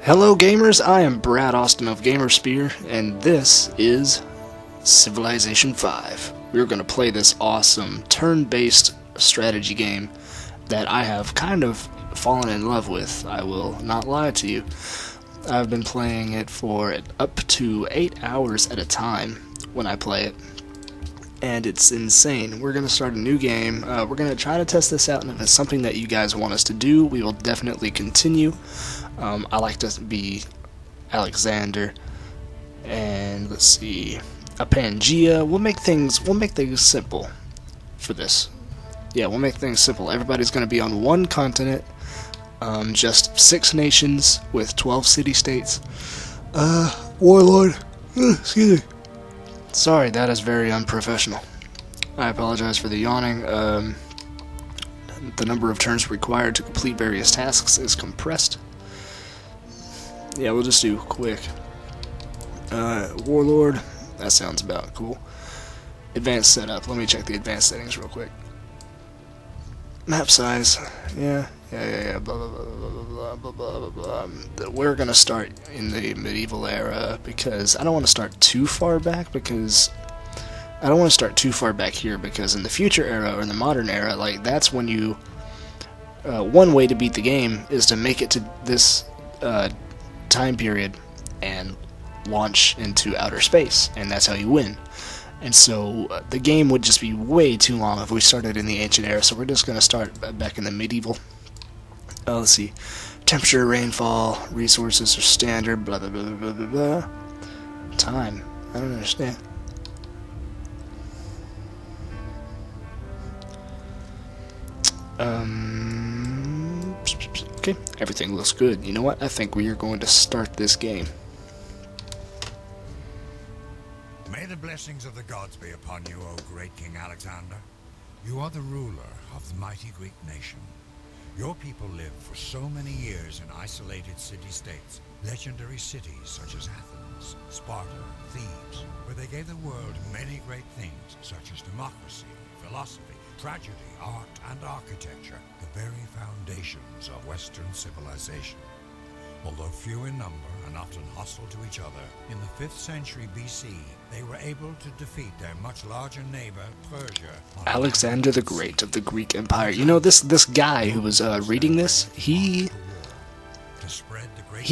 Hello gamers, I am Brad Austin of Gamerspear, and this is Civilization V. We're going to play this awesome turn-based strategy game that I have kind of fallen in love with, I will not lie to you. I've been playing it for up to 8 hours at a time when I play it, and it's insane. We're going to start a new game. We're going to try to test this out, and if it's something that you guys want us to do, we will definitely continue. I like to be Alexander, and let's see, a Pangea. We'll make things simple for this. Yeah, we'll make things simple. Everybody's going to be on one continent, just 6 nations with 12 city-states. Warlord, excuse me. Sorry, that is very unprofessional. I apologize for the yawning. The number of turns required to complete various tasks is compressed. Yeah, we'll just do quick. Warlord, that sounds about cool. Advanced setup, let me check the advanced settings real quick. Map size, yeah, blah, blah, blah, blah, blah, blah, blah, blah. We're gonna start in the medieval era because I don't want to start too far back here because in the future era or in the modern era, like, that's when you, one way to beat the game is to make it to this, time period and launch into outer space, and that's how you win. And so the game would just be way too long if we started in the ancient era, so we're just going to start back in the medieval. Let's see, temperature, rainfall, resources are standard, blah blah blah blah blah blah. Time, I don't understand. Okay, everything looks good. You know what? I think we are going to start this game. May the blessings of the gods be upon you, O great King Alexander. You are the ruler of the mighty Greek nation. Your people lived for so many years in isolated city-states, legendary cities such as Athens, Sparta, Thebes, where they gave the world many great things such as democracy, philosophy, tragedy, art, and architecture, the very foundations of Western civilization. Although few in number and often hostile to each other, in the 5th century BC, they were able to defeat their much larger neighbor, Persia. Alexander the Great of the Greek Empire. You know, this guy who was reading this, he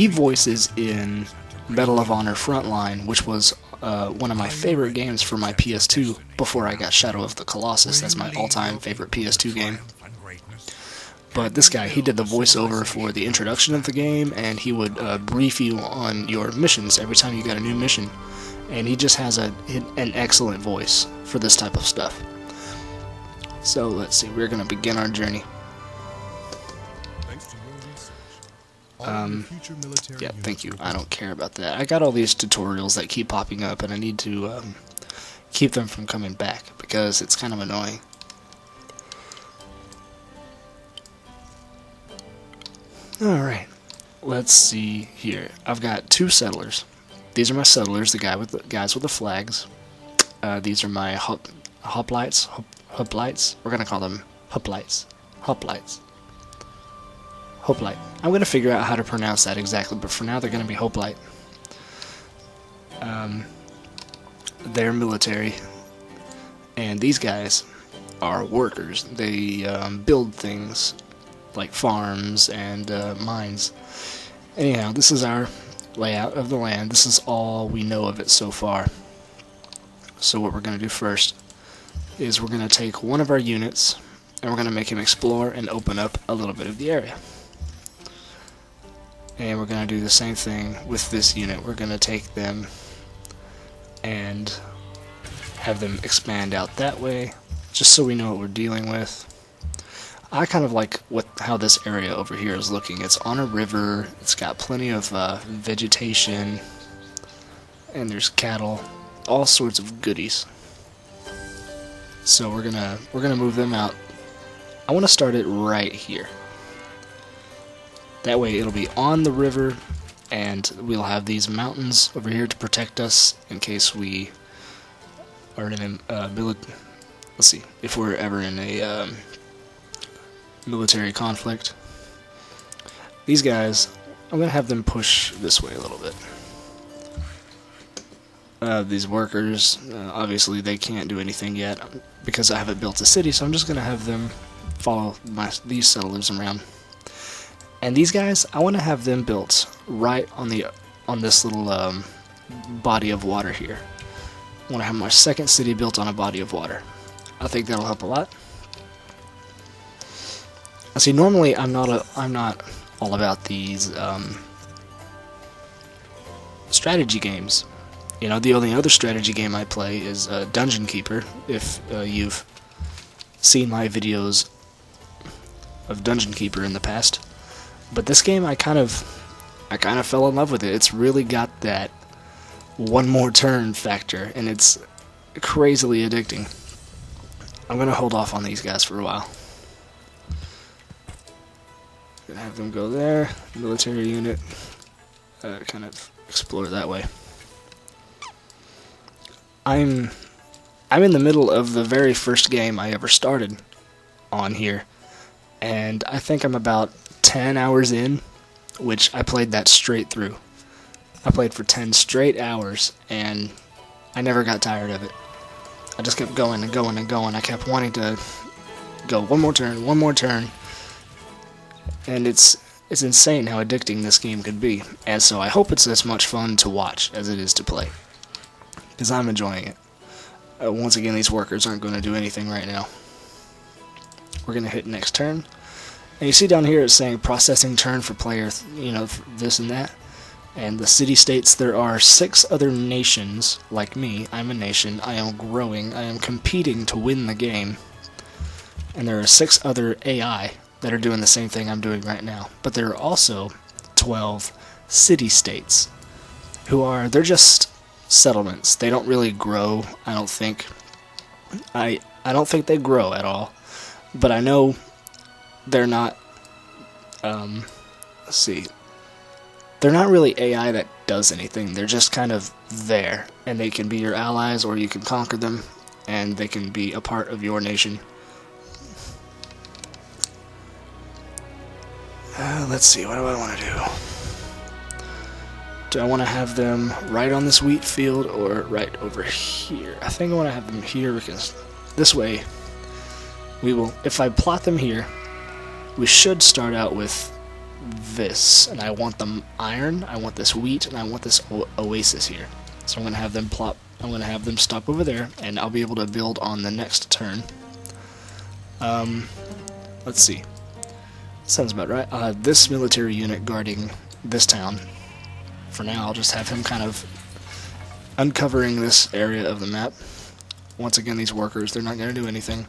voices in Medal of Honor Frontline, which was one of my favorite games for my PS2 before I got Shadow of the Colossus. That's my all-time favorite PS2 game. But this guy, he did the voiceover for the introduction of the game, and he would brief you on your missions every time you got a new mission. And he just has an excellent voice for this type of stuff. So let's see, we're going to begin our journey. Yeah, thank you. I don't care about that. I got all these tutorials that keep popping up, and I need to keep them from coming back because it's kind of annoying. Alright, let's see here. I've got 2 settlers. These are my settlers, the guys with the flags. These are my hoplites. We're gonna call them hoplites. Hoplite. I'm gonna figure out how to pronounce that exactly, but for now they're gonna be hoplite. They're military, and these guys are workers. They build things like farms and mines. Anyhow, this is our layout of the land. This is all we know of it so far. So what we're going to do first is we're going to take one of our units and we're going to make him explore and open up a little bit of the area. And we're going to do the same thing with this unit. We're going to take them and have them expand out that way, just so we know what we're dealing with. I kind of like how this area over here is looking. It's on a river, it's got plenty of vegetation, and there's cattle, all sorts of goodies. So we're gonna move them out. I want to start it right here. That way it'll be on the river, and we'll have these mountains over here to protect us in case we are in a let's see, if we're ever in a military conflict. These guys I'm going to have them push this way a little bit. These workers, obviously they can't do anything yet because I haven't built a city, so I'm just going to have them follow these settlers around. And these guys, I want to have them built right on this little body of water here. I want to have my second city built on a body of water. I think that'll help a lot. See, normally I'm not all about these strategy games. You know, the only other strategy game I play is Dungeon Keeper. If you've seen my videos of Dungeon Keeper in the past, but this game I kind of fell in love with it. It's really got that one more turn factor, and it's crazily addicting. I'm gonna hold off on these guys for a while. Gonna have them go there. Military unit, kind of explore that way. I'm in the middle of the very first game I ever started on here, and I think I'm about 10 hours in, which I played that straight through. I played for 10 straight hours, and I never got tired of it. I just kept going and going and going. I kept wanting to go one more turn, and it's insane how addicting this game could be. And so I hope it's as much fun to watch as it is to play, because I'm enjoying it. Once again, these workers aren't going to do anything right now. We're going to hit next turn. And you see down here it's saying processing turn for player, you know, this and that. And the city states there are 6 other nations like me. I'm a nation. I am growing. I am competing to win the game. And there are 6 other AI that are doing the same thing I'm doing right now. But there are also 12 city-states they're just settlements. They don't really grow, I don't think. I don't think they grow at all. But I know they're not, let's see, they're not really AI that does anything. They're just kind of there, and they can be your allies, or you can conquer them, and they can be a part of your nation. Let's see, what do I want to do? Do I want to have them right on this wheat field, or right over here? I think I want to have them here, because this way, we will, if I plot them here, we should start out with this, and I want them iron, I want this wheat, and I want this oasis here. So I'm going to have them stop over there, and I'll be able to build on the next turn. Let's see. Sounds about right. This military unit guarding this town. For now, I'll just have him kind of uncovering this area of the map. Once again, these workers, they're not going to do anything,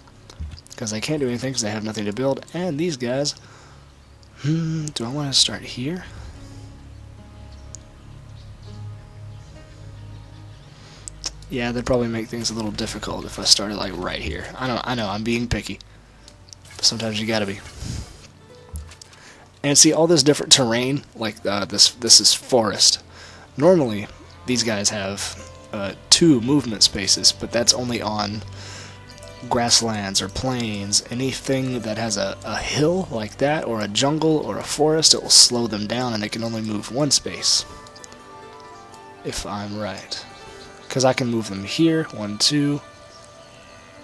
because they can't do anything because they have nothing to build. And these guys, do I want to start here? Yeah, that'd probably make things a little difficult if I started like right here. I know, I'm being picky, but sometimes you gotta be. And see all this different terrain, like this is forest. Normally, these guys have 2 movement spaces, but that's only on grasslands or plains. Anything that has a hill like that, or a jungle or a forest, it will slow them down, and they can only move 1 space. If I'm right. Because I can move them here, 1, 2,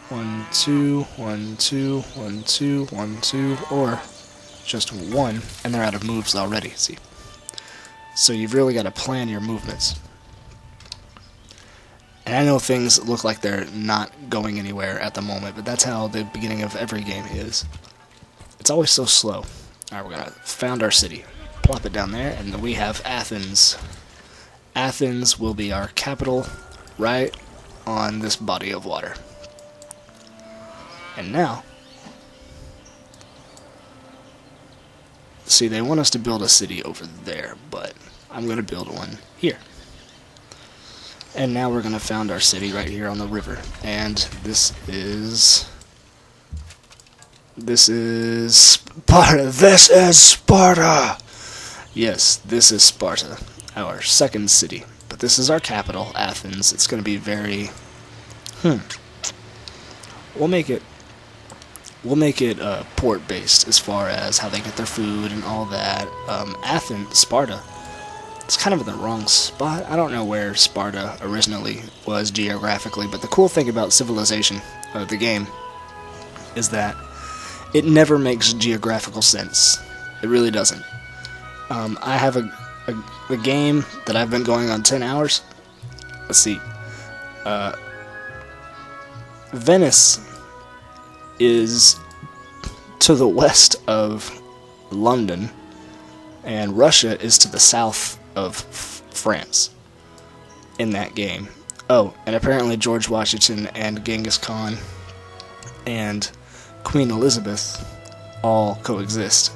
1, 2, 1, 2, 1, 2, 1, 2, or just 1, and they're out of moves already, see? So you've really got to plan your movements. And I know things look like they're not going anywhere at the moment, but that's how the beginning of every game is. It's always so slow. Alright, we're gonna found our city. Plop it down there, and then we have Athens. Athens will be our capital right on this body of water. And now, see, they want us to build a city over there, but I'm going to build one here. And now we're going to found our city right here on the river. And this is Sparta. This is Sparta! Yes, this is Sparta, our second city. But this is our capital, Athens. It's going to be very... We'll make it we'll make it port-based as far as how they get their food and all that. Athens, Sparta, it's kind of in the wrong spot. I don't know where Sparta originally was geographically, but the cool thing about Civilization, the game, is that it never makes geographical sense. It really doesn't. I have a game that I've been going on 10 hours. Let's see. Venice is to the west of London, and Russia is to the south of France in that game. Oh, and apparently George Washington and Genghis Khan and Queen Elizabeth all coexist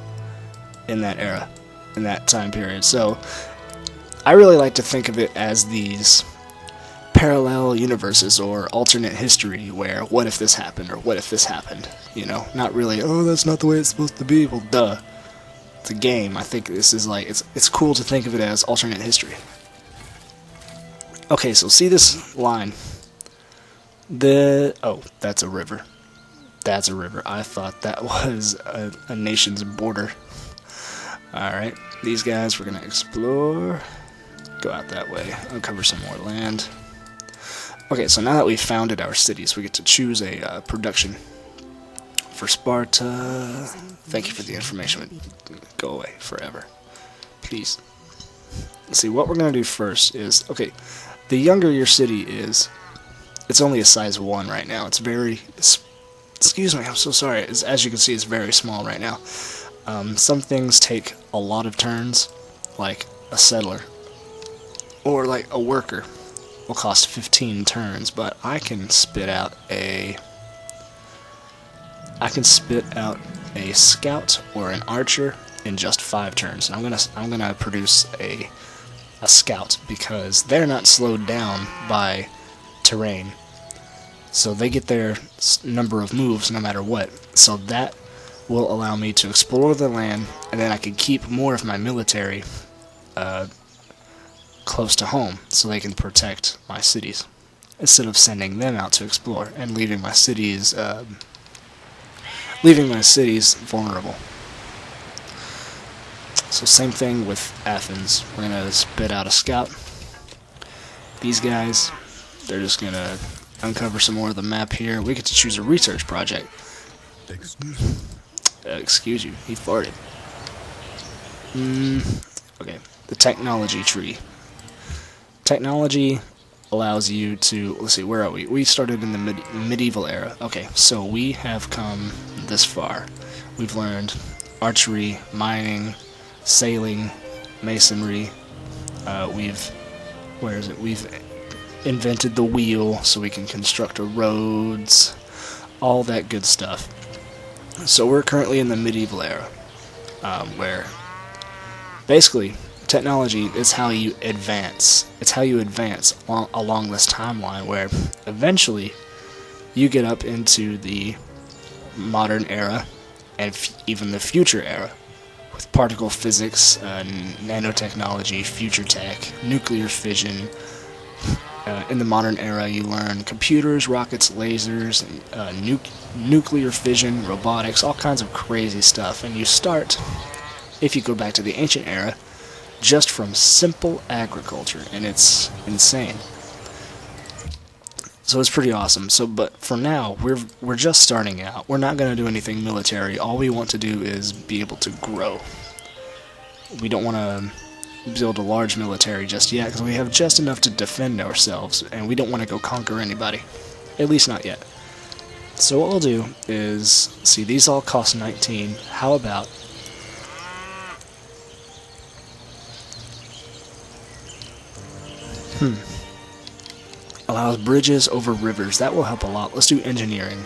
in that era, in that time period. So I really like to think of it as these parallel universes or alternate history where what if this happened or what if this happened, you know, not really, oh, that's not the way it's supposed to be. Well, duh. It's a game. I think this is like, it's cool to think of it as alternate history. Okay, so see this line. Oh, that's a river. That's a river. I thought that was a nation's border. Alright, these guys we're gonna explore. Go out that way. Uncover some more land. Okay, so now that we've founded our cities, we get to choose a production. For Sparta, thank you for the information. Go away forever. Please. Let's see, what we're going to do first is, okay, the younger your city is, it's only a size 1 right now. It's very, excuse me, I'm so sorry. As you can see, it's very small right now. Some things take a lot of turns, like a settler, or like a worker will cost 15 turns, but I can spit out a scout or an archer in just 5 turns. And I'm gonna produce a scout because they're not slowed down by terrain, so they get their number of moves no matter what. So that will allow me to explore the land, and then I can keep more of my military close to home so they can protect my cities instead of sending them out to explore and leaving my cities vulnerable. So same thing with Athens. We're gonna spit out a scout. These guys, they're just gonna uncover some more of the map here. We get to choose a research project. Excuse you, he farted. Okay, the technology tree. Technology allows you to, let's see, where are we? We started in the medieval era. Okay, so we have come this far. We've learned archery, mining, sailing, masonry. We've invented the wheel so we can construct roads, all that good stuff. So we're currently in the medieval era, where basically technology is how you advance. It's how you advance along this timeline, where eventually you get up into the modern era and even the future era with particle physics, nanotechnology, future tech, nuclear fission. In the modern era, you learn computers, rockets, lasers, nuclear fission, robotics, all kinds of crazy stuff. And you start, if you go back to the ancient era, just from simple agriculture, and it's insane. So it's pretty awesome. But for now, we're just starting out. We're not going to do anything military. All we want to do is be able to grow. We don't want to build a large military just yet, because we have just enough to defend ourselves, and we don't want to go conquer anybody. At least not yet. So what we'll do is, see, these all cost 19. How about allows bridges over rivers. That will help a lot. Let's do engineering.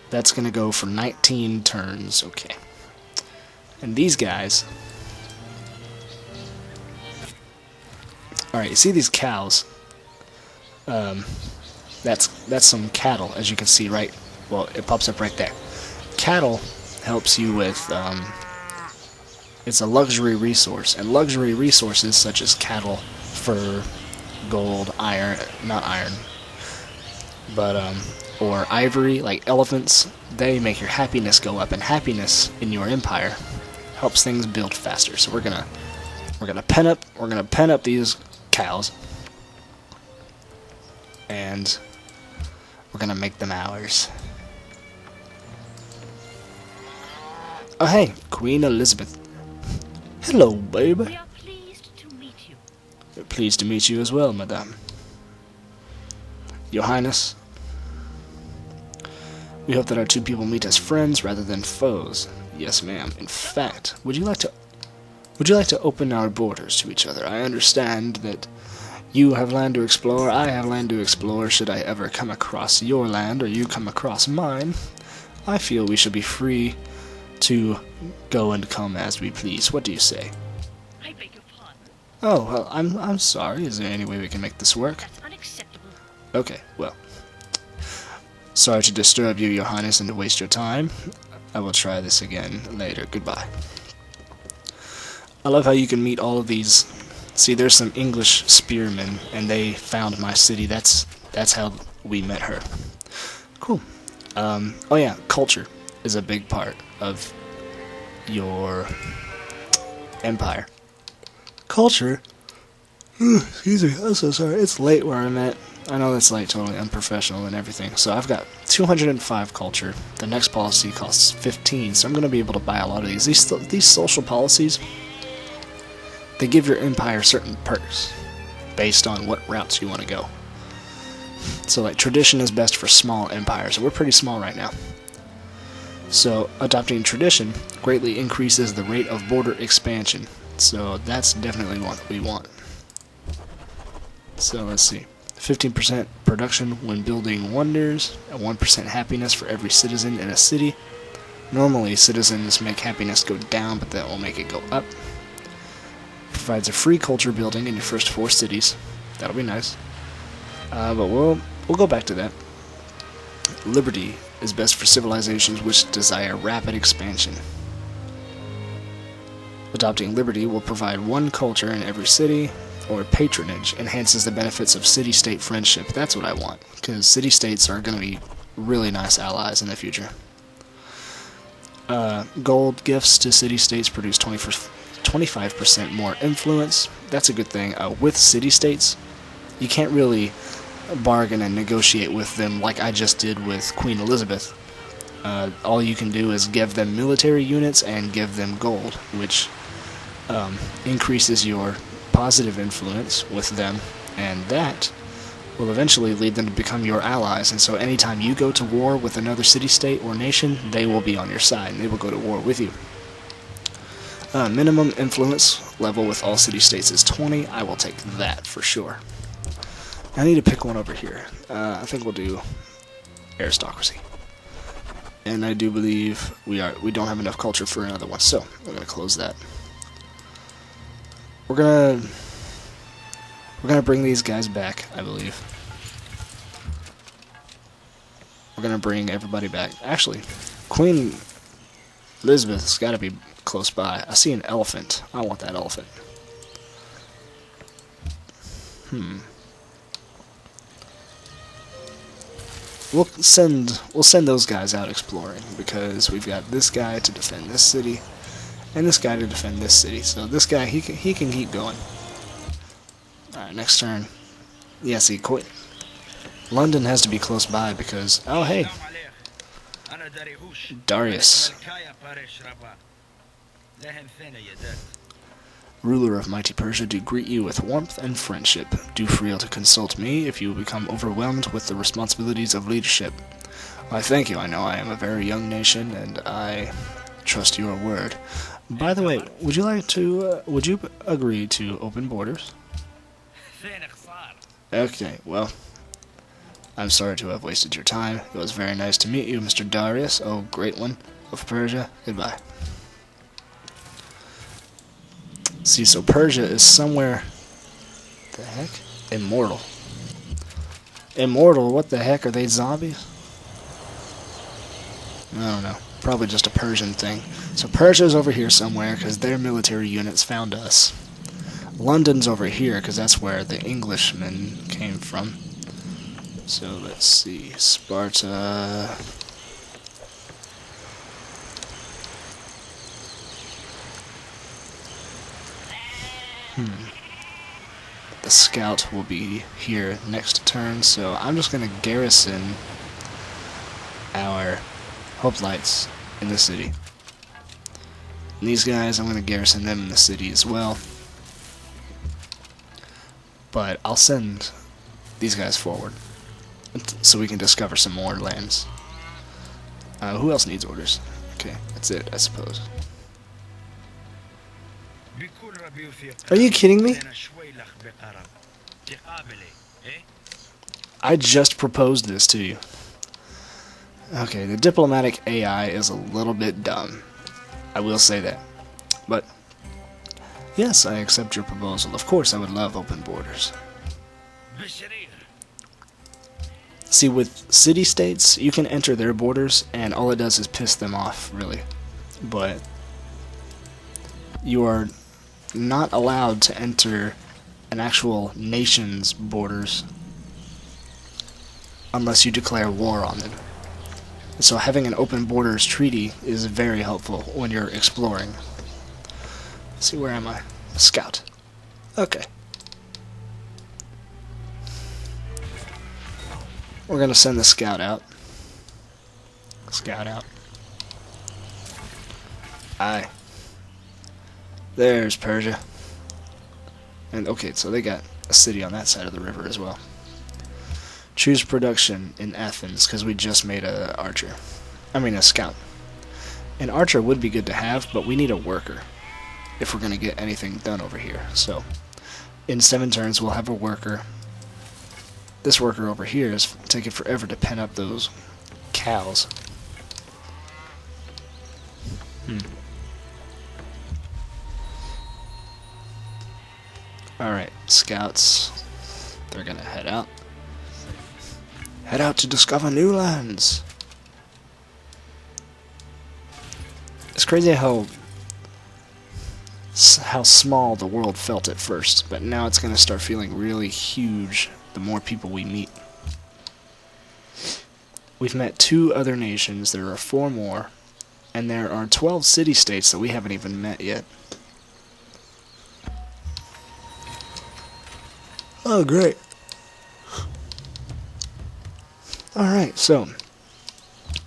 That's going to go for 19 turns. Okay. And these guys. Alright, you see these cows? That's some cattle, as you can see, right? Well, it pops up right there. Cattle helps you with, it's a luxury resource, and luxury resources such as cattle, fur, gold, iron, not iron, But or ivory, like elephants, they make your happiness go up, and happiness in your empire helps things build faster. So we're gonna pen up these cows, and we're gonna make them ours. Oh hey, Queen Elizabeth. Hello, baby. We are pleased to meet you. We're pleased to meet you as well, madame. Your Highness, we hope that our two people meet as friends rather than foes. Yes, ma'am. In fact, would you like to open our borders to each other? I understand that you have land to explore, I have land to explore. Should I ever come across your land or you come across mine, I feel we should be free to go and come as we please. What do you say? I beg your pardon. Oh, well, I'm sorry. Is there any way we can make this work? That's unacceptable. Okay, well. Sorry to disturb you, Your Highness, and to waste your time. I will try this again later. Goodbye. I love how you can meet all of these. See, there's some English spearmen, and they found my city. That's how we met her. Cool. Oh yeah, culture is a big part of your empire. Culture? Excuse me, I'm so sorry. It's late where I'm at. I know that's like totally unprofessional and everything. So I've got 205 culture. The next policy costs 15, so I'm going to be able to buy a lot of these. These social policies, they give your empire certain perks based on what routes you want to go. So like tradition is best for small empires. We're pretty small right now. So adopting tradition greatly increases the rate of border expansion. So that's definitely what we want. So let's see. 15% production when building wonders, and 1% happiness for every citizen in a city. Normally, citizens make happiness go down, but that will make it go up. Provides a free culture building in your first 4 cities. That'll be nice. But we'll go back to that. Liberty is best for civilizations which desire rapid expansion. Adopting liberty will provide 1 culture in every city, or patronage enhances the benefits of city-state friendship. That's what I want, because city-states are going to be really nice allies in the future. Gold gifts to city-states produce 25% more influence. That's a good thing. With city-states, you can't really bargain and negotiate with them like I just did with Queen Elizabeth. All you can do is give them military units and give them gold, which increases your positive influence with them, and that will eventually lead them to become your allies. And so anytime you go to war with another city-state or nation, they will be on your side, and they will go to war with you. Minimum influence level with all city-states is 20. I will take that for sure. I need to pick one over here. I think we'll do aristocracy. And I do believe we don't have enough culture for another one, so we're going to close that. We're gonna bring these guys back, I believe. We're gonna bring everybody back. Actually, Queen Elizabeth's gotta be close by. I see an elephant. I want that elephant. We'll send those guys out exploring, because we've got this guy to defend this city, and this guy to defend this city. So this guy, he can keep going. Alright, next turn. Yeah, see, London has to be close by because... Oh, hey! Darius. Ruler of mighty Persia, do greet you with warmth and friendship. Do feel to consult me if you become overwhelmed with the responsibilities of leadership. Why, thank you. I know I am a very young nation, and I trust your word. By the way, would you agree to open borders? Okay, well, I'm sorry to have wasted your time. It was very nice to meet you, Mr. Darius, oh great one of Persia. Goodbye. See, so Persia is somewhere... The heck? Immortal. Immortal? What the heck? Are they zombies? I don't know. Probably just a Persian thing. So Persia's over here somewhere because their military units found us. London's over here because that's where the Englishmen came from. So let's see, Sparta. The scout will be here next turn, so I'm just going to garrison our hoplites in the city. And these guys, I'm going to garrison them in the city as well. But I'll send these guys forward so we can discover some more lands. Who else needs orders? Okay, that's it, I suppose. Are you kidding me? I just proposed this to you. Okay, the diplomatic AI is a little bit dumb. I will say that. But, yes, I accept your proposal. Of course, I would love open borders. See, with city-states, you can enter their borders, and all it does is piss them off, really. But you are not allowed to enter an actual nation's borders unless you declare war on them. So having an open borders treaty is very helpful when you're exploring. Let's see, where am I? Scout. Okay. We're gonna send the scout out. Scout out. Aye. There's Persia. And okay, so they got a city on that side of the river as well. Choose production in Athens, because we just made a archer. I mean a scout. An archer would be good to have, but we need a worker if we're going to get anything done over here. So, in 7 turns we'll have a worker. This worker over here is taking forever to pen up those cows. Alright, scouts. They're going to head out. Head out to discover new lands. It's crazy how small the world felt at first, but now it's going to start feeling really huge the more people we meet. We've met 2 other nations, there are 4 more, and there are 12 city-states that we haven't even met yet. Oh, great. Alright, so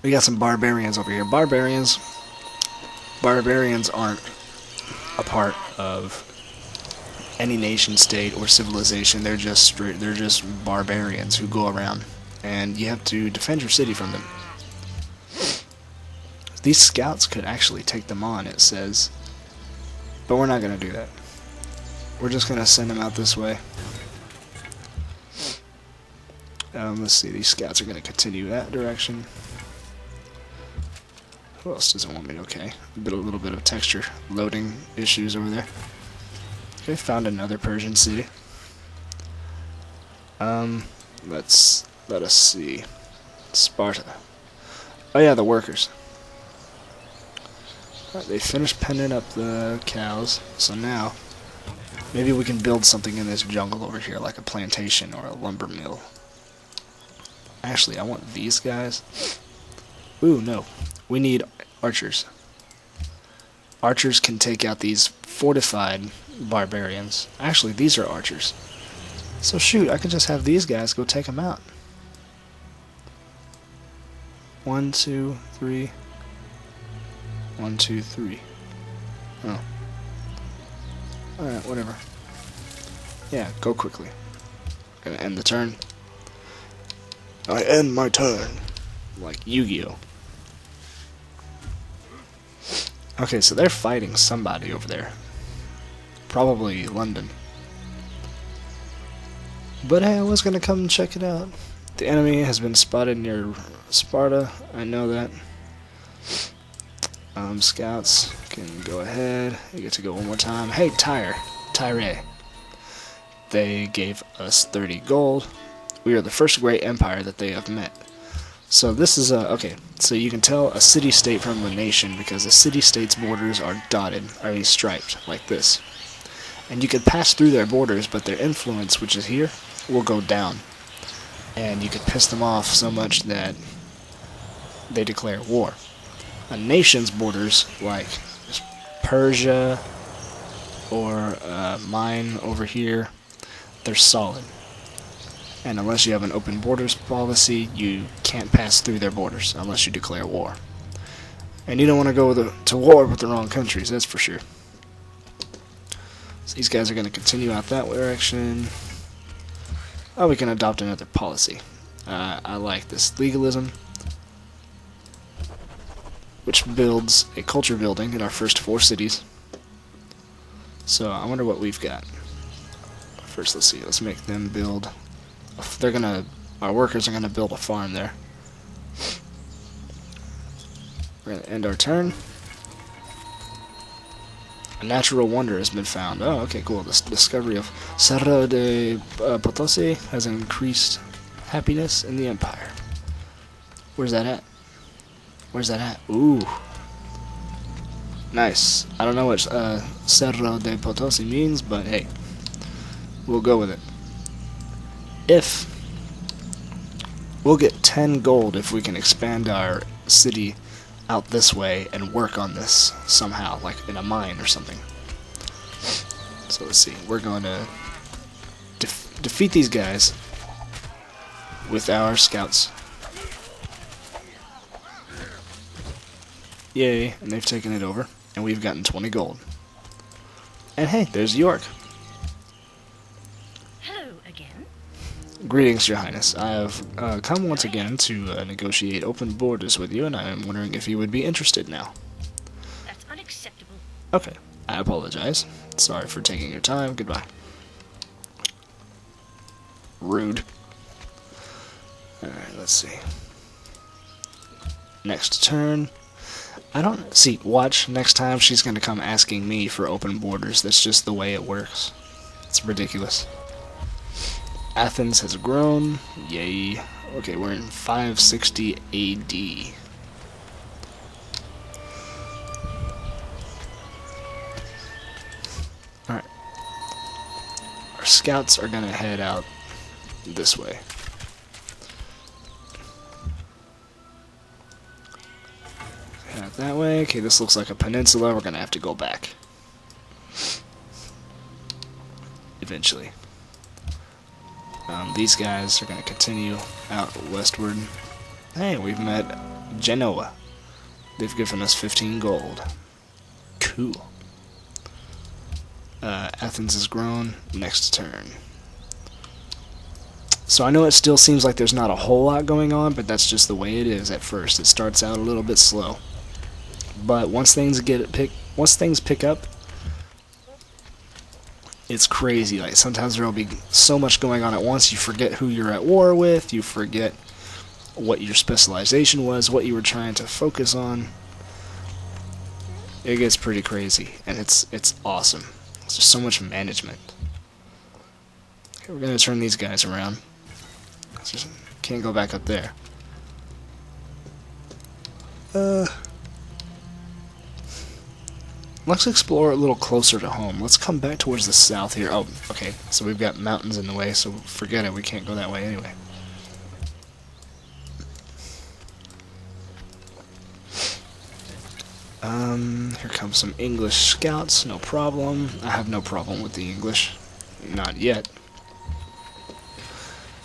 we got some barbarians over here. Barbarians aren't a part of any nation state or civilization. They're just barbarians who go around, and you have to defend your city from them. These scouts could actually take them on, it says, but we're not going to do that. We're just going to send them out this way. Let's see, these scouts are going to continue that direction. Who else doesn't want me to? Okay, a little bit of texture loading issues over there. Okay, found another Persian city. Let us see. Sparta. Oh yeah, the workers. Alright, they finished penning up the cows, so now maybe we can build something in this jungle over here, like a plantation or a lumber mill. Actually, I want these guys. Ooh, no. We need archers. Archers can take out these fortified barbarians. Actually, these are archers. So shoot, I could just have these guys go take them out. 1, 2, 3. 1, 2, 3. Oh. Alright, whatever. Yeah, go quickly. Gonna end the turn. I end my turn. Like Yu-Gi-Oh! Okay, so they're fighting somebody over there. Probably London. But hey, I was gonna come and check it out. The enemy has been spotted near Sparta. I know that. Scouts can go ahead. You get to go one more time. Hey, Tyre. They gave us 30 gold. We are the first great empire that they have met. So this is okay, so you can tell a city-state from a nation because a city-state's borders are dotted, or striped, like this. And you can pass through their borders, but their influence, which is here, will go down. and you could piss them off so much that they declare war. A nation's borders, like Persia or mine over here, they're solid. And unless you have an open borders policy, you can't pass through their borders unless you declare war. And you don't want to go to war with the wrong countries, that's for sure. So these guys are going to continue out that direction. Oh, we can adopt another policy. I like this legalism, which builds a culture building in our first 4 cities. So I wonder what we've got. First, let's see. Let's make them build. Our workers are gonna build a farm there. We're gonna end our turn. A natural wonder has been found. Oh, okay, cool. The discovery of Cerro de Potosi has increased happiness in the empire. Where's that at? Where's that at? Ooh. Nice. I don't know what Cerro de Potosi means, but hey, we'll go with it. We'll get 10 gold if we can expand our city out this way and work on this somehow, like in a mine or something. So let's see. We're going to defeat these guys with our scouts. Yay, and they've taken it over, and we've gotten 20 gold. And hey, there's York. Hello again. Greetings, Your Highness. I have come once again to negotiate open borders with you, and I am wondering if you would be interested now. That's unacceptable. Okay, I apologize. Sorry for taking your time. Goodbye. Rude. Alright, let's see. Next turn. I don't see. Watch, next time she's going to come asking me for open borders. That's just the way it works. It's ridiculous. Athens has grown. Yay. Okay, we're in 560 AD. Alright. Our scouts are going to head out this way. Head out that way. Okay, this looks like a peninsula. We're going to have to go back. Eventually. These guys are going to continue out westward. Hey, we've met Genoa. They've given us 15 gold. Cool. Athens has grown. Next turn. So I know it still seems like there's not a whole lot going on, but that's just the way it is at first. It starts out a little bit slow. But once things pick up, it's crazy. Like sometimes there'll be so much going on at once, you forget who you're at war with, you forget what your specialization was, what you were trying to focus on. It gets pretty crazy, and it's awesome. There's just so much management. Okay, we're gonna turn these guys around. Just can't go back up there. Let's explore a little closer to home. Let's come back towards the south here. Oh, okay. So we've got mountains in the way, so forget it. We can't go that way anyway. Here comes some English scouts. No problem. I have no problem with the English. Not yet.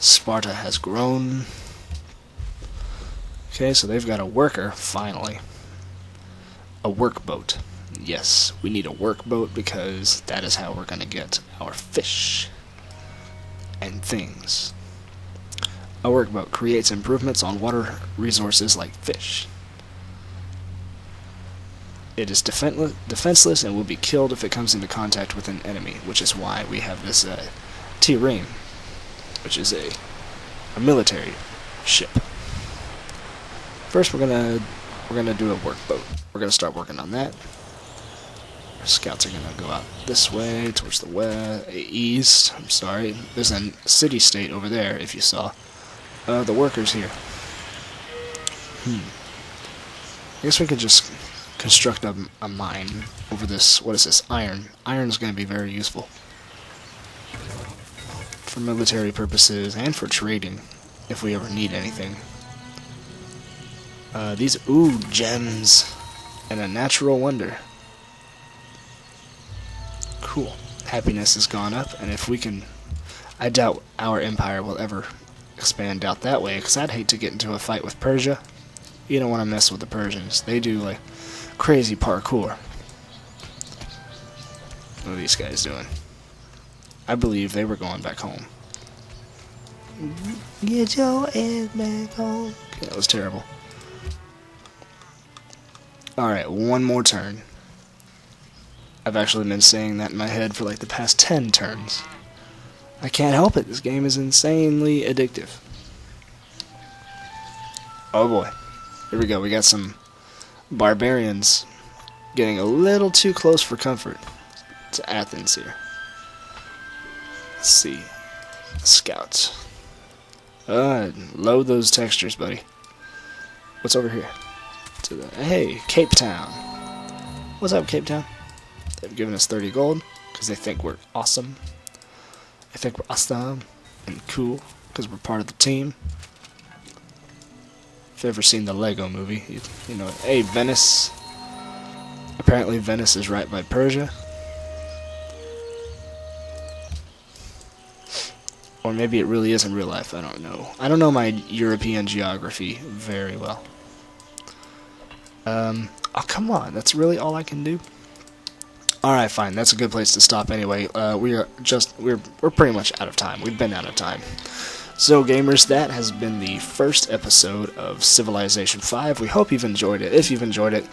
Sparta has grown. Okay, so they've got a worker, finally. A workboat. Yes, we need a workboat because that is how we're going to get our fish and things. A workboat creates improvements on water resources like fish. It is defenseless and will be killed if it comes into contact with an enemy, which is why we have this T-Ream, which is a military ship. First, we're gonna do a workboat. We're gonna start working on that. Our scouts are gonna go out this way towards the east. I'm sorry. There's a city-state over there. If you saw the workers here. I guess we could just construct a mine over this. What is this? Iron. Iron is going to be very useful for military purposes and for trading. if we ever need anything. These, ooh, gems, and a natural wonder. Cool. Happiness has gone up, and if we can, I doubt our empire will ever expand out that way, because I'd hate to get into a fight with Persia. You don't want to mess with the Persians. They do, like, crazy parkour. What are these guys doing? I believe they were going back home. Get your ass back home. Okay, that was terrible. Alright, one more turn. I've actually been saying that in my head for like the past 10 turns. I can't help it. This game is insanely addictive. Oh boy. Here we go. We got some barbarians getting a little too close for comfort to Athens here. Let's see. Scouts. Load those textures, buddy. What's over here? Hey, Cape Town. What's up, Cape Town? They've given us 30 gold because they think we're awesome. They think we're awesome and cool because we're part of the team. If you've ever seen the Lego movie, you know, hey, Venice. Apparently Venice is right by Persia. Or maybe it really is in real life, I don't know. I don't know my European geography very well. Oh, come on, that's really all I can do? Alright, fine, that's a good place to stop anyway. We're pretty much out of time. We've been out of time. So, gamers, that has been the first episode of Civilization V. We hope you've enjoyed it. If you've enjoyed it,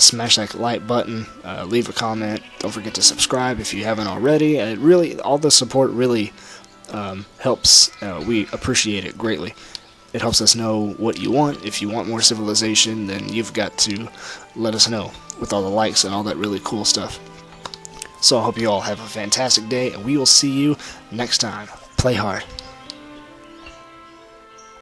smash that like button, leave a comment, don't forget to subscribe if you haven't already. It really, all the support really helps. We appreciate it greatly. It helps us know what you want. If you want more Civilization, then you've got to let us know with all the likes and all that really cool stuff. So I hope you all have a fantastic day, and we will see you next time. Play hard.